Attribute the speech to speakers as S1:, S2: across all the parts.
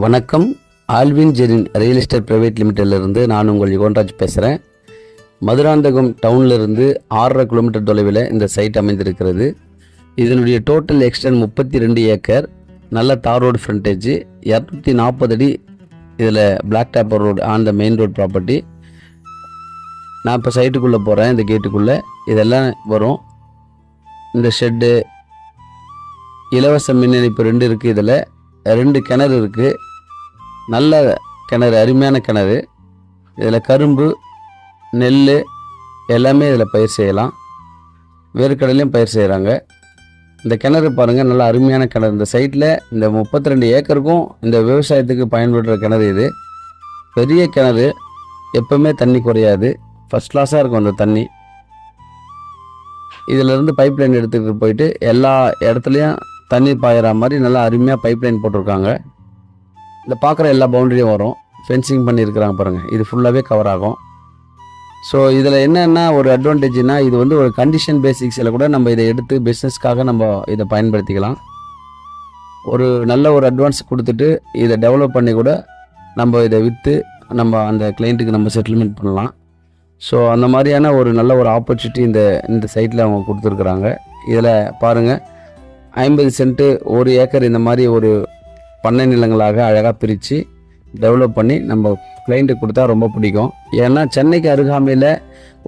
S1: வணக்கம். Alvin Jerin real estate private லிமிடெட்லேருந்து நான் உங்கள் யுகன்ராஜ் பேசுகிறேன். மதுராந்தகம் டவுன்லேருந்து 6.5 கிலோமீட்டர் தொலைவில் இந்த சைட் அமைந்திருக்கிறது. இதனுடைய டோட்டல் எக்ஸ்டென்ட் 32 ஏக்கர். நல்ல தார் ரோடு ஃப்ரண்டேஜ், 240 அடி. இதில் black topper road on the main road property. நான் இப்போ சைட்டுக்குள்ளே போகிறேன். இந்த கேட்டுக்குள்ளே இதெல்லாம் வரும். இந்த ஷெட்டு, இலவச மின் இணைப்பு 2 இருக்குது. இதில் 2 கிணறு இருக்குது. நல்ல கிணறு, அருமையான கிணறு. இதில் கரும்பு, நெல் எல்லாமே இதில் பயிர் செய்யலாம். வேர்க்கடலையும் பயிர் செய்கிறாங்க. இந்த கிணறு பாருங்கள், நல்ல அருமையான கிணறு. இந்த சைட்டில் இந்த 32 ஏக்கருக்கும் இந்த விவசாயத்துக்கு பயன்படுற கிணறு இது. பெரிய கிணறு, எப்பவுமே தண்ணி குறையாது. ஃபஸ்ட் கிளாஸாக இருக்கும் அந்த தண்ணி. இதிலேருந்து பைப் லைன் எடுத்துகிட்டு போயிட்டு எல்லா இடத்துலையும் தண்ணி பாயிற மாதிரி நல்லா அருமையாக பைப் லைன் போட்டிருக்காங்க. இந்த பார்க்குற எல்லா பவுண்டரியும் வரும். ஃபென்சிங் பண்ணியிருக்கிறாங்க பாருங்கள். இது ஃபுல்லாகவே கவர் ஆகும். ஸோ இதில் என்னென்னா ஒரு அட்வான்டேஜ்னா, இது வந்து ஒரு கண்டிஷன் பேசிக்ஸில் கூட நம்ம இதை எடுத்து பிஸ்னஸ்க்காக நம்ம இதை பயன்படுத்திக்கலாம். ஒரு நல்ல ஒரு அட்வான்ஸ் கொடுத்துட்டு இதை டெவலப் பண்ணி கூட நம்ம இதை விற்று நம்ம அந்த கிளைண்ட்டுக்கு நம்ம செட்டில்மெண்ட் பண்ணலாம். ஸோ அந்த மாதிரியான ஒரு நல்ல ஒரு ஆப்பர்ச்சுனிட்டி இந்த சைட்டில் அவங்க கொடுத்துருக்குறாங்க. இதில் பாருங்கள், 50 சென்ட்டு 1 ஏக்கர் இந்த மாதிரி ஒரு பண்ணை நிலங்களாக அழகாக பிரித்து டெவலப் பண்ணி நம்ம கிளைண்ட்டுக்கு கொடுத்தா ரொம்ப பிடிக்கும். ஏன்னா சென்னைக்கு அருகாமையில்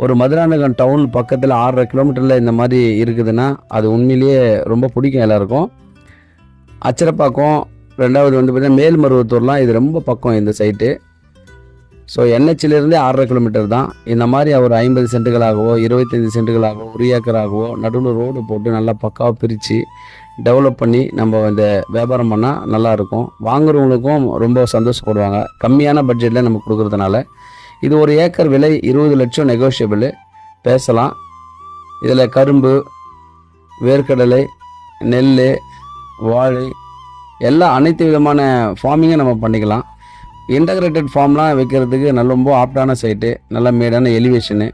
S1: ஒரு மதுராந்தகம் டவுன் பக்கத்தில் 6.5 கிலோமீட்டரில் இந்த மாதிரி இருக்குதுன்னா அது உண்மையிலேயே ரொம்ப பிடிக்கும் எல்லாருக்கும். அச்சரப்பாக்கம், 2வது வந்து பார்த்திங்கன்னா மேல்மருவத்தூர்லாம் இது ரொம்ப பக்கம் இந்த சைட்டு. ஸோ என்ஹெச்சிலேருந்தே 6.5 கிலோமீட்டர் தான். இந்த மாதிரி ஒரு 50 சென்ட்டுகளாகவோ 25 சென்ட்டுகளாகவோ 1 ஏக்கராகவோ நடுவில் ரோடு போட்டு நல்லா பக்காவாக பிரித்து டெவலப் பண்ணி நம்ம இந்த வியாபாரம் பண்ணால் நல்லாயிருக்கும். வாங்குறவங்களுக்கும் ரொம்ப சந்தோஷப்படுவாங்க. கம்மியான பட்ஜெட்டில் நம்ம கொடுக்குறதுனால. இது 1 ஏக்கர் விலை 20 லட்சம் நெகோஷியபிள் பேசலாம். இதில் கரும்பு, வேர்க்கடலை, நெல், வாழை அனைத்து விதமான ஃபார்மிங்கும் நம்ம பண்ணிக்கலாம். இன்டகிரேட்டட் ஃபார்ம்லாம் வைக்கிறதுக்கு ரொம்ப ஆப்டான சைட்டு, நல்ல மேடான எலிவேஷனு.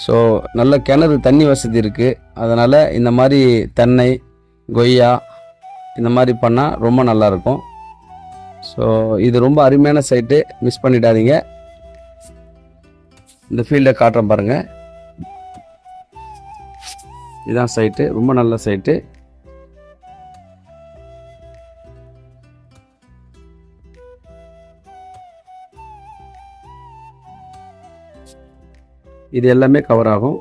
S1: ஸோ நல்ல கிணறு, தண்ணி வசதி இருக்குது. அதனால் இந்த மாதிரி தென்னை, கொய்யா இந்த மாதிரி பண்ணால் ரொம்ப நல்லாயிருக்கும். ஸோ இது ரொம்ப அருமையான சைட்டு, மிஸ் பண்ணிடாதீங்க. இந்த ஃபீல்டை காட்டுறேன் பாருங்கள். இதுதான் சைட்டு, ரொம்ப நல்ல சைட்டு. இது எல்லாமே கவர் ஆகும்.